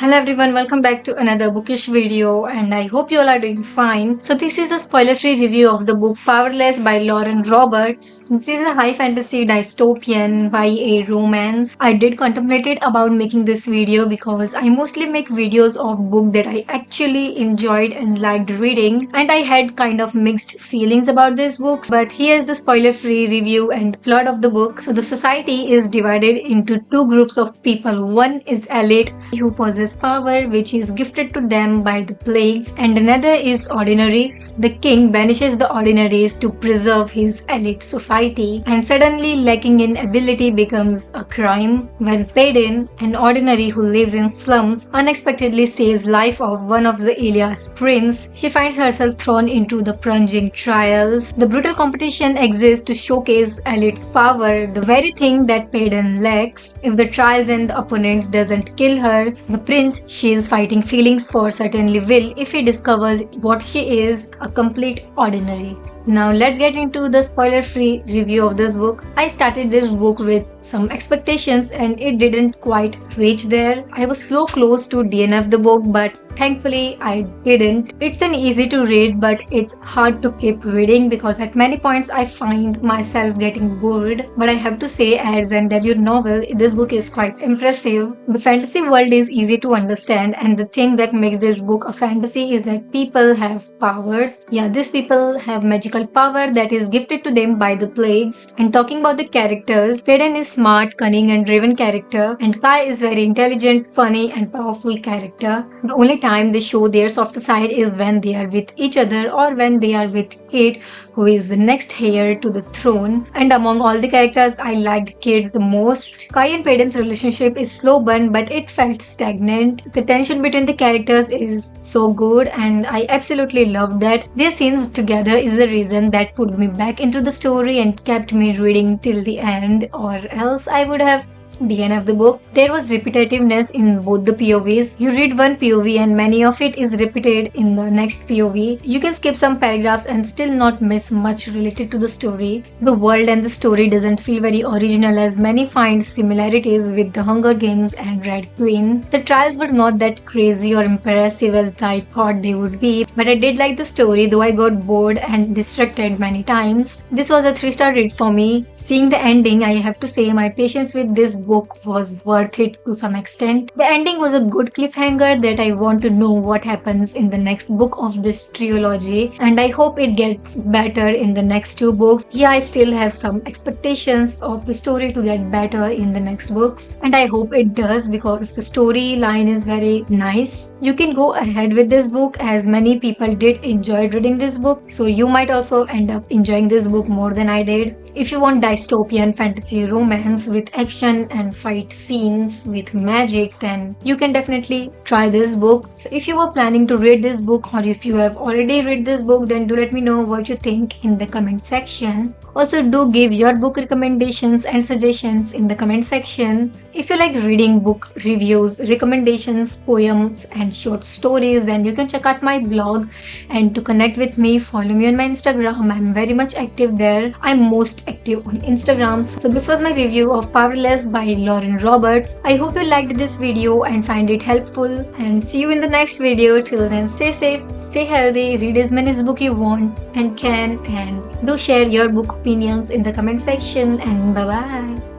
Hello everyone, welcome back to another bookish video and I hope you all are doing fine. So this is a spoiler-free review of the book Powerless by Lauren Roberts. This is a high fantasy dystopian YA romance. I did contemplate about making this video because I mostly make videos of books that I actually enjoyed and liked reading, and I had kind of mixed feelings about this book. But here's the spoiler-free review and plot of the book. So the society is divided into two groups of people. One is elite who possess power which is gifted to them by the plagues, and another is ordinary. The king banishes the ordinaries to preserve his elite society, and suddenly lacking in ability becomes a crime. When Paedyn, an ordinary who lives in slums, unexpectedly saves life of one of the Ilia's prince, she finds herself thrown into the plunging trials. The brutal competition exists to showcase elite's power, the very thing that Paedyn lacks. If the trials and the opponents doesn't kill her, the prince she is fighting feelings for certainly will if he discovers what she is, a complete ordinary. Now let's get into the spoiler-free review of this book. I started this book with some expectations and it didn't quite reach there. I was so close to DNF the book, but thankfully I didn't. It's an easy to read, but it's hard to keep reading because at many points I find myself getting bored. But I have to say, as a debut novel, this book is quite impressive. The fantasy world is easy to understand, and the thing that makes this book a fantasy is that people have powers. Yeah, these people have magical power that is gifted to them by the plagues. And talking about the characters, Paedyn is smart, cunning and driven character, and Kai is very intelligent, funny and powerful character. The only time they show their softer side is when they are with each other or when they are with Kate, who is the next heir to the throne. And among all the characters, I liked Kate the most. Kai and Paedyn's relationship is slow burn, but it felt stagnant. The tension between the characters is so good and I absolutely love that. Their scenes together is the reason that put me back into the story and kept me reading till the end, or else I would have DNF the book. There was repetitiveness in both the POVs. You read one POV and many of it is repeated in the next POV. You can skip some paragraphs and still not miss much related to the story. The world and the story doesn't feel very original, as many find similarities with the Hunger Games and Red Queen. The trials were not that crazy or impressive as I thought they would be, but I did like the story, though I got bored and distracted many times. This was a 3-star read for me. Seeing the ending, I have to say my patience with this book was worth it to some extent. The ending was a good cliffhanger that I want to know what happens in the next book of this trilogy, and I hope it gets better in the next two books. Yeah, I still have some expectations of the story to get better in the next books, and I hope it does because the storyline is very nice. You can go ahead with this book as many people did enjoy reading this book, so you might also end up enjoying this book more than I did. If you want dystopian fantasy romance with action and fight scenes with magic, then you can definitely try this book. So if you were planning to read this book, or if you have already read this book, then do let me know what you think in the comment section. Also, do give your book recommendations and suggestions in the comment section. If you like reading book reviews, recommendations, poems and short stories, then you can check out my blog. And to connect with me, follow me on my Instagram. I'm very much active there. I'm most active on Instagram. So this was my review of Powerless by Lauren Roberts. I hope you liked this video and find it helpful, and see you in the next video. Till then, stay safe, stay healthy, read as many books you want and can, and do share your book opinions in the comment section, and bye bye.